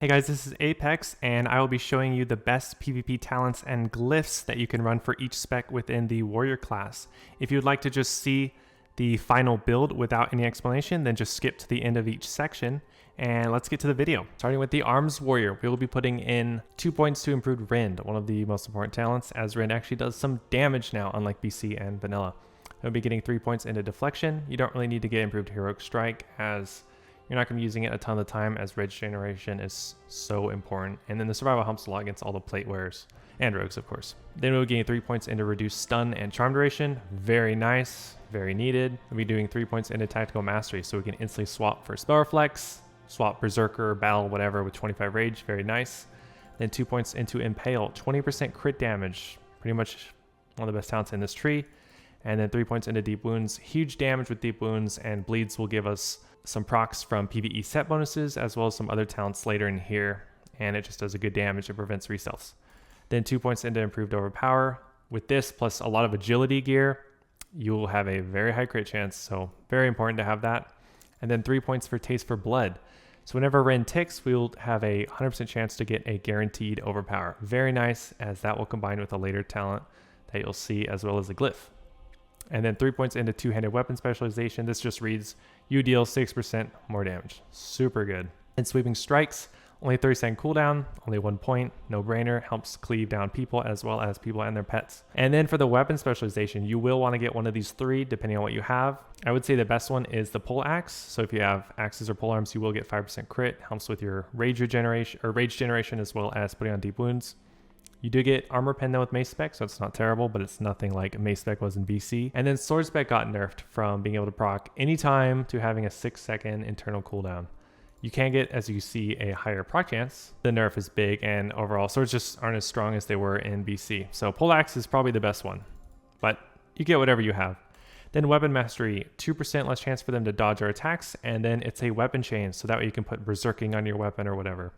Hey guys, this is Apex, and I will be showing you the best PvP talents and glyphs that you can run for each spec within the warrior class. If you'd like to just see the final build without any explanation, then just skip to the end of each section, and let's get to the video. Starting with the arms warrior, we will be putting in 2 points to improved Rend, one of the most important talents, as Rend actually does some damage now, unlike BC and Vanilla. We'll be getting 3 points into deflection. You don't really need to get improved heroic strike, as you're not going to be using it a ton of the time, as rage generation is so important. And then the survival helps a lot against all the plate wearers and rogues, of course. Then we'll gain 3 points into reduced stun and charm duration. Very nice, very needed. We'll be doing 3 points into tactical mastery, so we can instantly swap for spell reflex, swap berserker, battle, whatever with 25 rage. Very nice. Then 2 points into impale, 20% crit damage. Pretty much one of the best talents in this tree. And then 3 points into deep wounds. Huge damage with deep wounds, and bleeds will give us some procs from PvE set bonuses, as well as some other talents later in here, and it just does a good damage and prevents resets. Then 2 points into improved overpower. With this plus a lot of agility gear, you will have a very high crit chance, so very important to have that. And then 3 points for taste for blood. So whenever Rend ticks, we will have a 100% chance to get a guaranteed overpower. Very nice, as that will combine with a later talent that you'll see, as well as a glyph. And then 3 points into two-handed weapon specialization. This just reads, you deal 6% more damage. Super good. And sweeping strikes, only 30-second cooldown, only 1 point, no brainer, helps cleave down people as well as people and their pets. And then for the weapon specialization, you will want to get one of these three depending on what you have. I would say the best one is the pole axe. So if you have axes or pole arms, you will get 5% crit, helps with your rage generation as well as putting on deep wounds. You do get armor pen though with mace spec, so it's not terrible, but it's nothing like mace spec was in BC. And then sword spec got nerfed from being able to proc anytime to having a 6-second internal cooldown. You can get, as you see, a higher proc chance. The nerf is big, and overall swords just aren't as strong as they were in BC. So poleaxe is probably the best one, but you get whatever you have. Then weapon mastery, 2% less chance for them to dodge our attacks, and then it's a weapon chain, so that way you can put berserking on your weapon or whatever.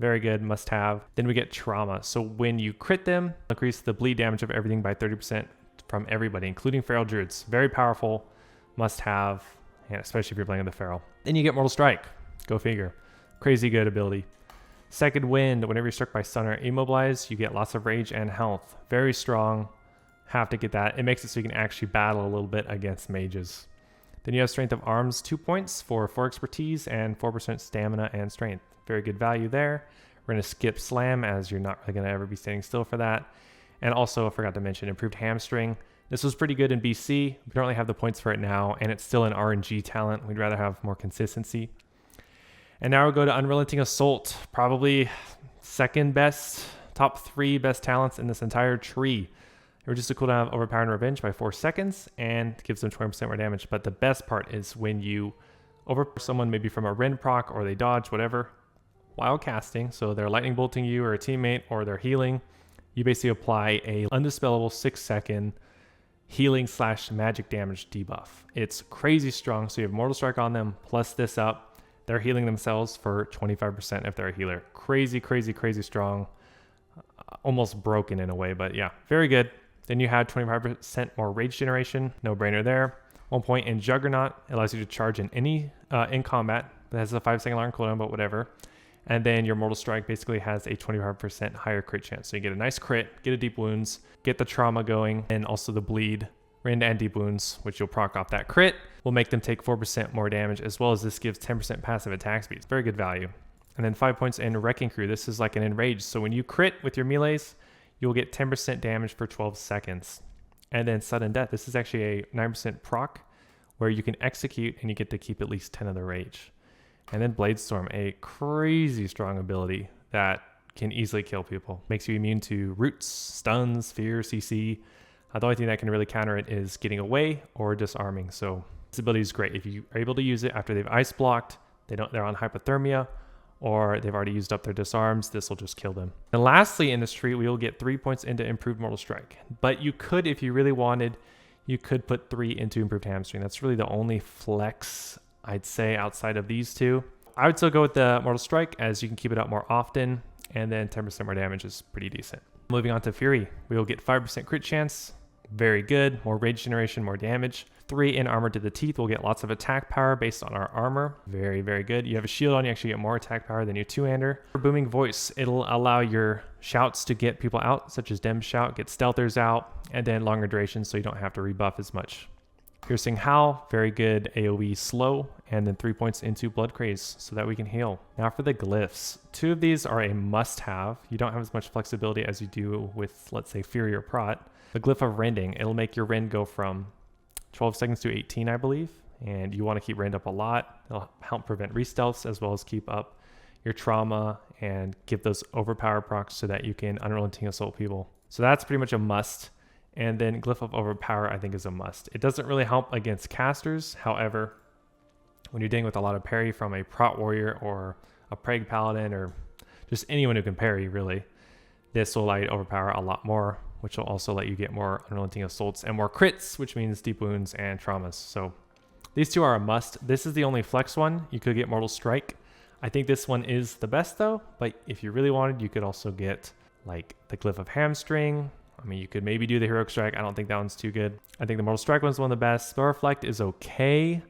Very good, must have. Then we get trauma. So when you crit them, increase the bleed damage of everything by 30% from everybody, including feral druids. Very powerful, must have, and especially if you're playing with the feral. Then you get mortal strike. Go figure. Crazy good ability. Second wind, whenever you're struck by stun or immobilized, you get lots of rage and health. Very strong. Have to get that. It makes it so you can actually battle a little bit against mages. Then you have strength of arms, 2 points for 4 expertise and 4% stamina and strength. Very good value there. We're going to skip slam, as you're not really going to ever be standing still for that. And also, I forgot to mention, improved hamstring. This was pretty good in BC. We don't really have the points for it now, and it's still an RNG talent. We'd rather have more consistency. And now we'll go to Unrelenting Assault. Probably second best, top 3 best talents in this entire tree. Reduces the cooldown of Overpower and Revenge by 4 seconds and gives them 20% more damage. But the best part is when you overpower someone, maybe from a Rend proc or they dodge, whatever, while casting, so they're lightning bolting you or a teammate or they're healing, you basically apply a undispellable 6-second healing / magic damage debuff. It's crazy strong, so you have mortal strike on them, plus this up. They're healing themselves for 25% if they're a healer. Crazy, crazy, crazy strong. Almost broken in a way, but yeah, very good. Then you had 25% more rage generation, no brainer there. 1 point in Juggernaut, allows you to charge in any in combat. It has a 5-second alarm cooldown, but whatever. And then your Mortal Strike basically has a 25% higher crit chance. So you get a nice crit, get a deep wounds, get the trauma going, and also the bleed, rend and deep wounds, which you'll proc off that crit, will make them take 4% more damage, as well as this gives 10% passive attack speed. Very good value. And then 5 points in Wrecking Crew. This is like an Enrage. So when you crit with your melees, you'll get 10% damage for 12 seconds. And then Sudden Death. This is actually a 9% proc, where you can execute and you get to keep at least 10 of the rage. And then Blade Storm, a crazy strong ability that can easily kill people. Makes you immune to roots, stuns, fear, CC. The only thing that can really counter it is getting away or disarming. So this ability is great. If you are able to use it after they've ice blocked, they're on hypothermia, or they've already used up their disarms, this will just kill them. And lastly, in this tree, we will get 3 points into improved mortal strike. But you could, if you really wanted, you could put 3 into improved hamstring. That's really the only flex I'd say outside of these two. I would still go with the mortal strike, as you can keep it up more often, and then 10% more damage is pretty decent. Moving on to Fury, we will get 5% crit chance, very good. More rage generation, more damage. 3 in armor to the teeth. We'll get lots of attack power based on our armor. Very, very good. You have a shield on, you actually get more attack power than your two-hander. For booming voice, it'll allow your shouts to get people out, such as Dem Shout, get stealthers out, and then longer duration so you don't have to rebuff as much. Piercing Howl, very good AoE slow, and then 3 points into Blood Craze so that we can heal. Now for the glyphs. 2 of these are a must-have. You don't have as much flexibility as you do with, let's say, Fury or Prot. The Glyph of Rending, it'll make your rend go from 12 seconds to 18, I believe, and you want to keep rend up a lot. It'll help prevent re-stealths as well as keep up your trauma and give those overpower procs so that you can unrelenting assault people. So that's pretty much a must. And then Glyph of Overpower, I think, is a must. It doesn't really help against casters. However, when you're dealing with a lot of parry from a Prot Warrior or a Prague Paladin or just anyone who can parry, really, this will allow you to overpower a lot more, which will also let you get more unrelenting assaults and more crits, which means deep wounds and traumas. So these 2 are a must. This is the only flex one. You could get Mortal Strike. I think this one is the best though, but if you really wanted, you could also get like the Glyph of Hamstring. I mean, you could maybe do the Heroic Strike. I don't think that one's too good. I think the Mortal Strike one's one of the best. Spell Reflect is okay.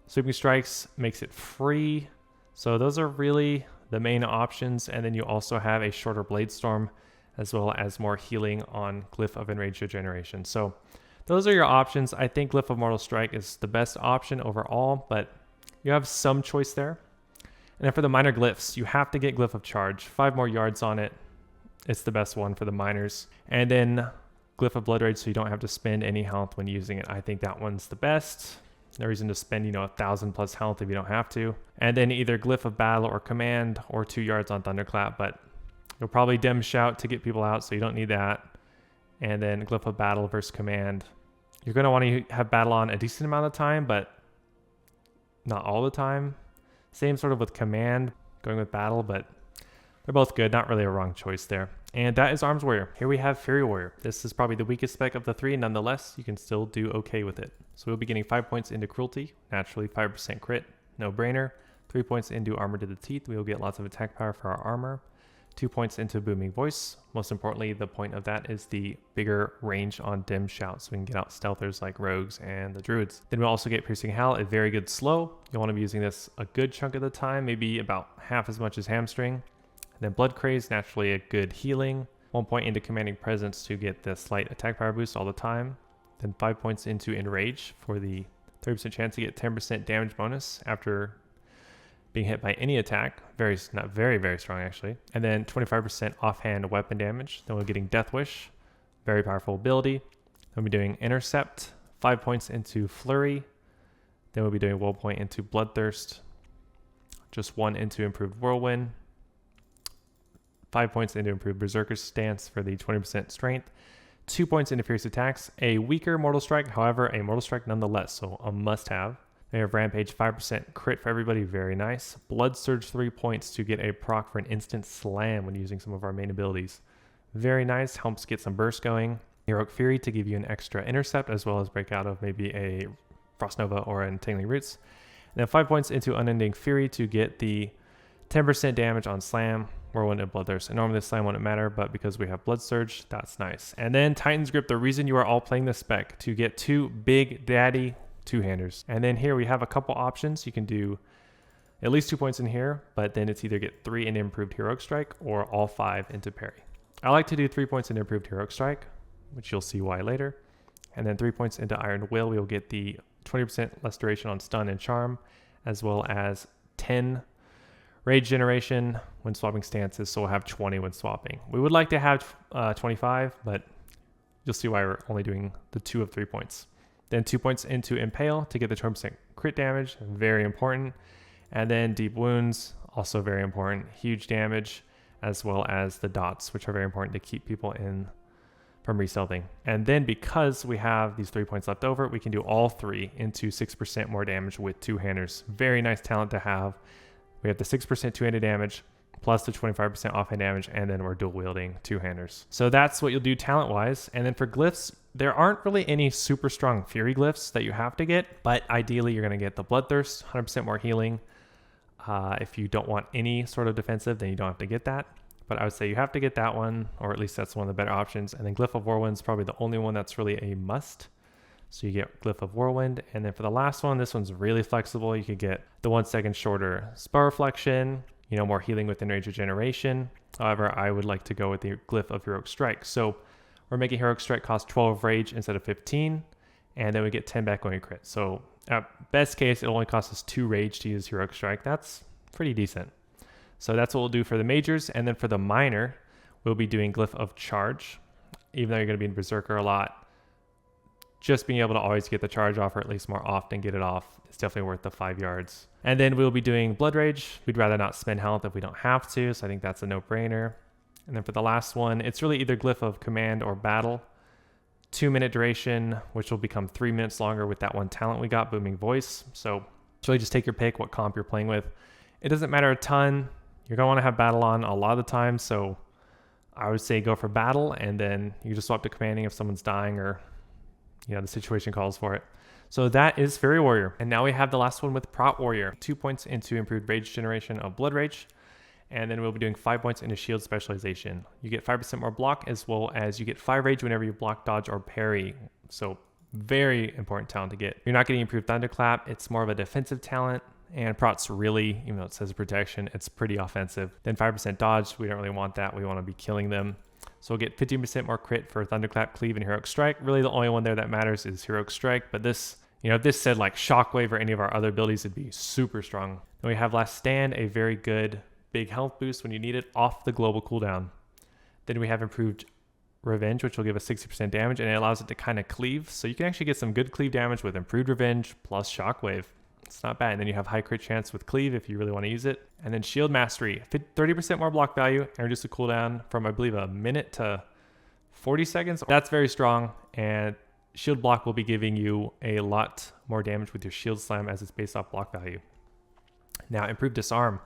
Sweeping Strikes makes it free. So those are really the main options. And then you also have a shorter Blade Storm as well as more healing on Glyph of Enraged Regeneration. So those are your options. I think Glyph of Mortal Strike is the best option overall, but you have some choice there. And then for the minor glyphs, you have to get Glyph of Charge. 5 more yards on it. It's the best one for the minors. And then Glyph of Blood Rage, so you don't have to spend any health when using it. I think that one's the best. No reason to spend, 1,000 plus health if you don't have to. And then either Glyph of Battle or Command or 2 yards on Thunderclap, but you'll probably Dem Shout to get people out, so you don't need that. And then Glyph of Battle versus Command. You're going to want to have Battle on a decent amount of time, but not all the time. Same sort of with Command, going with Battle, but they're both good. Not really a wrong choice there. And that is Arms Warrior. Here we have Fury Warrior. This is probably the weakest spec of the 3. Nonetheless, you can still do okay with it. So we'll be getting 5 points into Cruelty. Naturally, 5% crit. No brainer. 3 points into Armor to the Teeth. We will get lots of attack power for our armor. 2 points into Booming Voice. Most importantly, the point of that is the bigger range on Dim Shout, so we can get out stealthers like Rogues and the Druids. Then we'll also get Piercing Howl, a very good slow. You'll want to be using this a good chunk of the time, maybe about half as much as Hamstring. And then Blood Craze, naturally a good healing. 1 point into Commanding Presence to get the slight attack power boost all the time. Then 5 points into Enrage for the 30% chance to get 10% damage bonus after being hit by any attack. Very strong actually. And then 25% offhand weapon damage. Then we're getting Death Wish, very powerful ability. Then we'll be doing Intercept, 5 points into Flurry. Then we'll be doing Will Point into Bloodthirst, just 1 into Improved Whirlwind, 5 points into Improved Berserker Stance for the 20% strength, 2 points into Fierce Attacks, a weaker Mortal Strike, however, a Mortal Strike nonetheless, so a must-have. They have Rampage, 5% crit for everybody, very nice. Blood Surge, 3 points to get a proc for an instant slam when using some of our main abilities. Very nice, helps get some burst going. Heroic Fury to give you an extra intercept, as well as break out of maybe a Frost Nova or an Entangling Roots. And then 5 points into Unending Fury to get the 10% damage on Slam, Whirlwind, and Bloodthirst. And normally the Slam wouldn't matter, but because we have Blood Surge, that's nice. And then Titan's Grip, the reason you are all playing this spec, to get 2 Big Daddy two-handers. And then here we have a couple options. You can do at least 2 points in here, but then it's either get 3 into Improved Heroic Strike or all 5 into Parry. I like to do 3 points into Improved Heroic Strike, which you'll see why later. And then 3 points into Iron Will. We'll get the 20% less duration on Stun and Charm, as well as 10 Rage Generation when swapping stances, so we'll have 20 when swapping. We would like to have 25, but you'll see why we're only doing the 2 of 3 points. Then 2 points into Impale to get the 20% crit damage, very important. And then Deep Wounds, also very important. Huge damage, as well as the dots, which are very important to keep people in from re-stealthing. And then because we have these 3 points left over, we can do all 3 into 6% more damage with two-handers. Very nice talent to have. We have the 6% two-handed damage, plus the 25% offhand damage, and then we're dual-wielding two-handers. So that's what you'll do talent-wise. And then for glyphs, there aren't really any super strong Fury glyphs that you have to get, but ideally you're going to get the Bloodthirst, 100% more healing. If you don't want any sort of defensive, then you don't have to get that. but I would say you have to get that one, or at least that's one of the better options. And then Glyph of Whirlwind is probably the only one that's really a must. So you get Glyph of Whirlwind. And then for the last one, this one's really flexible. You could get the 1 second shorter spell reflection, you know, more healing within rage regeneration. However, I would like to go with the Glyph of Heroic Strike. So we're making Heroic Strike cost 12 rage instead of 15. And then we get 10 back when we crit. So at best case, it only costs us 2 rage to use Heroic Strike. That's pretty decent. So that's what we'll do for the majors. And then for the minor, we'll be doing Glyph of Charge. Even though you're going to be in Berserker a lot, just being able to always get the charge off, or at least more often get it off, is definitely worth the 5 yards. And then we'll be doing Blood Rage. We'd rather not spend health if we don't have to, so I think that's a no-brainer. And then for the last one, it's really either Glyph of Command or Battle. 2-minute duration, which will become 3 minutes longer with that one talent we got, Booming Voice. So really just take your pick what comp you're playing with. It doesn't matter a ton. You're going to want to have Battle on a lot of the time, so I would say go for Battle, and then you just swap to Commanding if someone's dying or, you know, the situation calls for it. So that is Fairy Warrior. And now we have the last one with Prot Warrior. 2 points into improved rage generation of Blood Rage. And then we'll be doing 5 points into shield specialization. You get 5% more block, as well as you get 5 rage whenever you block, dodge, or parry. So very important talent to get. You're not getting improved Thunderclap. It's more of a defensive talent. And Prot's really, even though it says protection, it's pretty offensive. Then 5% dodge. We don't really want that. We want to be killing them. So we'll get 15% more crit for Thunderclap, Cleave, and Heroic Strike. Really the only one there that matters is Heroic Strike. But this, you know, if this said like Shockwave or any of our other abilities, it'd be super strong. Then we have Last Stand, a very good big health boost when you need it off the global cooldown. Then we have improved Revenge, which will give us 60% damage, and it allows it to kind of cleave. So you can actually get some good cleave damage with improved Revenge plus Shockwave. It's not bad. And then you have high crit chance with cleave if you really want to use it. And then Shield Mastery, 30% more block value and reduce the cooldown from, I believe, a minute to 40 seconds. That's very strong. And Shield Block will be giving you a lot more damage with your Shield Slam as it's based off block value. Now, improved Disarm.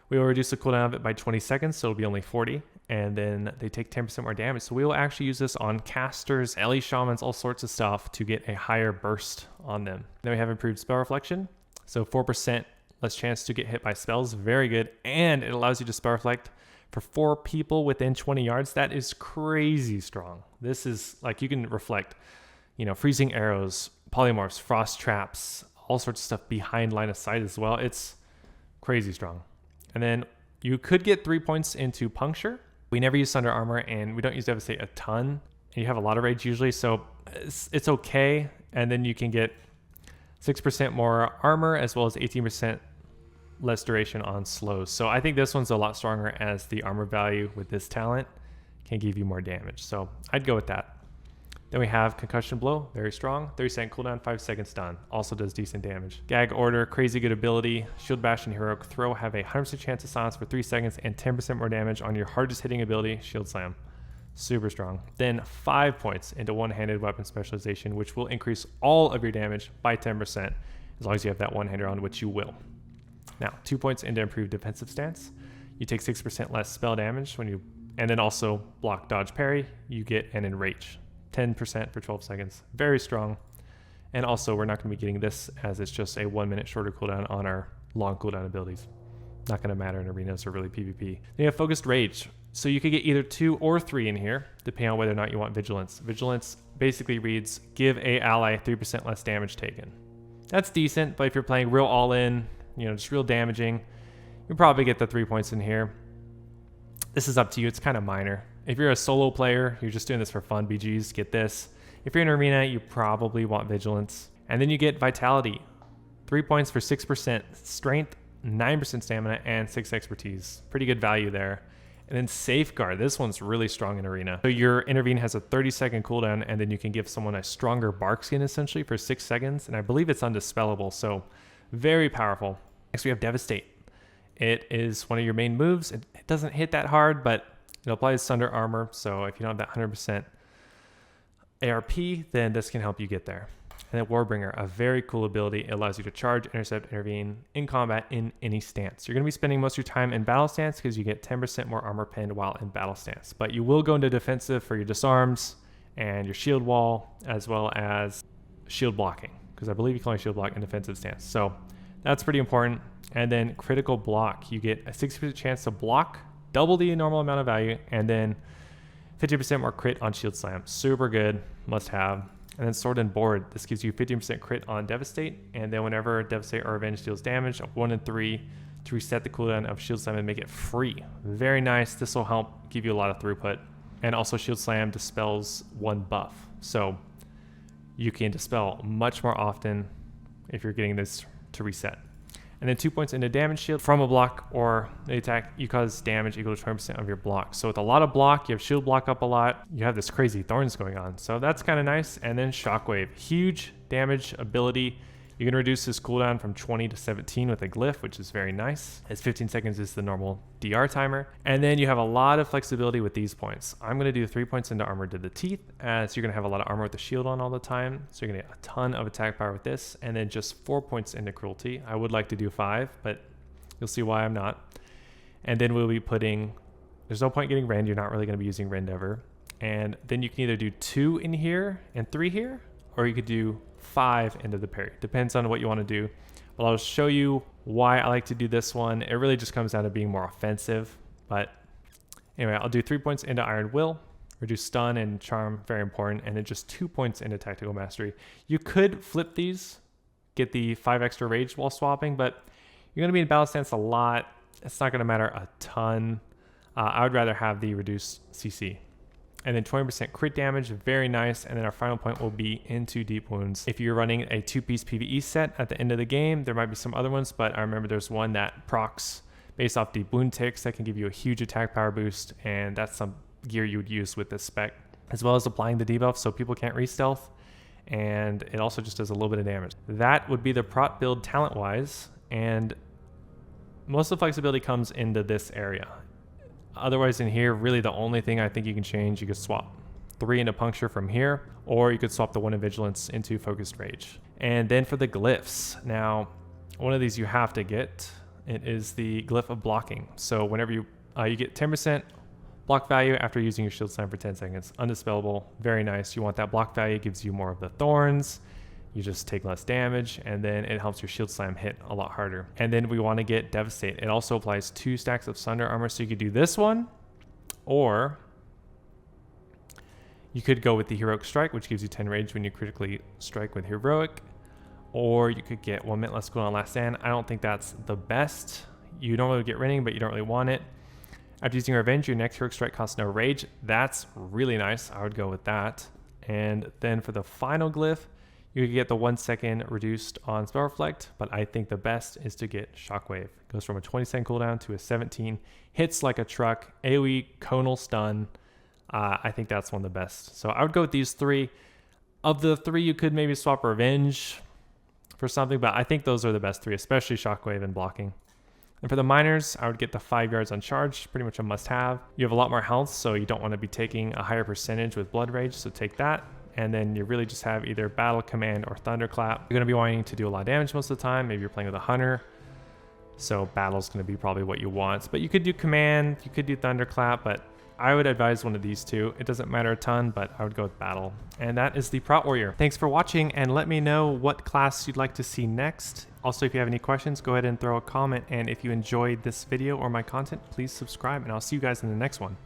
We will reduce the cooldown of it by 20 seconds, so it'll be only 40. And then they take 10% more damage. So we will actually use this on casters, LE shamans, all sorts of stuff to get a higher burst on them. Then we have improved spell reflection. So 4% less chance to get hit by spells. Very good. And it allows you to spell reflect for 4 people within 20 yards. That is crazy strong. This is like you can reflect, you know, freezing arrows, polymorphs, frost traps, all sorts of stuff behind line of sight as well. It's crazy strong. And then you could get 3 points into Puncture. We never use Thunder Armor, and we don't use Devastate a ton. And you have a lot of rage usually, so it's okay. And then you can get 6% more armor, as well as 18% less duration on slows. So I think this one's a lot stronger, as the armor value with this talent can give you more damage. So I'd go with that. Then we have Concussion Blow, very strong. 30-second cooldown, 5 seconds stun. Also does decent damage. Gag Order, crazy good ability. Shield Bash and Heroic Throw have a 100% chance of silence for 3 seconds and 10% more damage on your hardest hitting ability, Shield Slam. Super strong. Then 5 points into one-handed weapon specialization, which will increase all of your damage by 10%, as long as you have that one-hander on, which you will. Now, 2 points into improved defensive stance. You take 6% less spell damage when you, and then also block, dodge, parry. You get an enrage. 10% for 12 seconds. Very strong. And also, we're not going to be getting this, as it's just a 1 minute shorter cooldown on our long cooldown abilities. Not going to matter in arenas or really PvP. Then you have Focused Rage. So you could get either 2 or 3 in here, depending on whether or not you want Vigilance. Vigilance basically reads, give a ally 3% less damage taken. That's decent, but if you're playing real all-in, you know, just real damaging, you probably get the 3 points in here. This is up to you. It's kind of minor. If you're a solo player, you're just doing this for fun, BGs, get this. If you're in arena, you probably want Vigilance. And then you get Vitality. 3 points for 6% strength, 9% stamina, and 6 expertise. Pretty good value there. And then Safeguard. This one's really strong in arena. So your Intervene has a 30-second cooldown, and then you can give someone a stronger bark skin essentially for 6 seconds. And I believe it's undispellable, so very powerful. Next we have Devastate. It is one of your main moves. It doesn't hit that hard, but it applies Thunder Armor, so if you don't have that 100% ARP, then this can help you get there. And then Warbringer, a very cool ability. It allows you to charge, intercept, intervene in combat in any stance. You're going to be spending most of your time in battle stance because you get 10% more armor pinned while in battle stance. But you will go into defensive for your disarms and your shield wall, as well as shield blocking, because I believe you can only shield block in defensive stance. So that's pretty important. And then Critical Block. You get a 60% chance to block, double the normal amount of value, and then 50% more crit on shield slam. Super good, must have. And then sword and board. This gives you 50% crit on devastate, and then whenever devastate or revenge deals damage, 1 in 3 to reset the cooldown of shield slam and make it free. Very nice. This will help give you a lot of throughput. And also shield slam dispels 1 buff, so you can dispel much more often if you're getting this to reset. And then 2 points into damage shield from a block or the attack. You cause damage equal to 20% of your block. So with a lot of block, you have shield block up a lot. You have this crazy thorns going on. So that's kind of nice. And then shockwave, huge damage ability. You can reduce this cooldown from 20 to 17 with a glyph, which is very nice, as 15 seconds is the normal DR timer. And then you have a lot of flexibility with these points. I'm going to do 3 points into armor to the teeth, as you're going to have a lot of armor with the shield on all the time. So you're going to get a ton of attack power with this. And then just 4 points into cruelty. I would like to do 5, but you'll see why I'm not. And then we'll be putting, there's no point getting rend. You're not really going to be using rend ever. And then you can either do 2 in here and 3 here, or you could do 5 into the parry. Depends on what you want to do. But I'll show you why I like to do this one. It really just comes down to being more offensive. But anyway, I'll do 3 points into Iron Will, reduce stun and charm, very important, and then just 2 points into Tactical Mastery. You could flip these, get the 5 extra rage while swapping, but you're going to be in battle stance a lot. It's not going to matter a ton. I would rather have the reduced CC. And then 20% crit damage, very nice. And then our final point will be into deep wounds. If you're running a 2-piece PvE set at the end of the game, there might be some other ones, but I remember there's one that procs based off deep wound ticks that can give you a huge attack power boost, and that's some gear you would use with this spec, as well as applying the debuff so people can't re-stealth, and it also just does a little bit of damage. That would be the Prot build talent-wise, and most of the flexibility comes into this area. Otherwise in here, really the only thing I think you can change, you could swap 3 into puncture from here, or you could swap the 1 in vigilance into focused rage. And then for the glyphs, now one of these you have to get, it is the glyph of blocking. So whenever you get 10% block value after using your shield slam for 10 seconds, undispellable, very nice. You want that block value, gives you more of the thorns, you just take less damage, and then it helps your shield slam hit a lot harder. And then we want to get devastate. It also applies 2 stacks of sunder armor, so you could do this one, or you could go with the heroic strike, which gives you 10 rage when you critically strike with heroic, or you could get 1 minute less cooldown last stand. I don't think that's the best. You don't really get rending, but you don't really want it. After using revenge, your next heroic strike costs no rage. That's really nice. I would go with that. And then for the final glyph, you could get the 1 second reduced on spell reflect, but I think the best is to get shockwave. It goes from a 20-second cooldown to a 17. Hits like a truck, AoE, conal stun. I think that's one of the best. So I would go with these 3. Of the 3, you could maybe swap revenge for something, but I think those are the best 3, especially shockwave and blocking. And for the miners, I would get the 5 yards on charge, pretty much a must-have. You have a lot more health, so you don't want to be taking a higher percentage with blood rage, so take that. And then you really just have either battle command or thunderclap. You're going to be wanting to do a lot of damage most of the time. Maybe you're playing with a hunter, so battle's going to be probably what you want. But you could do command, you could do thunderclap, but I would advise one of these 2. It doesn't matter a ton, but I would go with battle. And that is the Prot Warrior. Thanks for watching, and let me know what class you'd like to see next. Also, if you have any questions, go ahead and throw a comment. And if you enjoyed this video or my content, please subscribe, and I'll see you guys in the next one.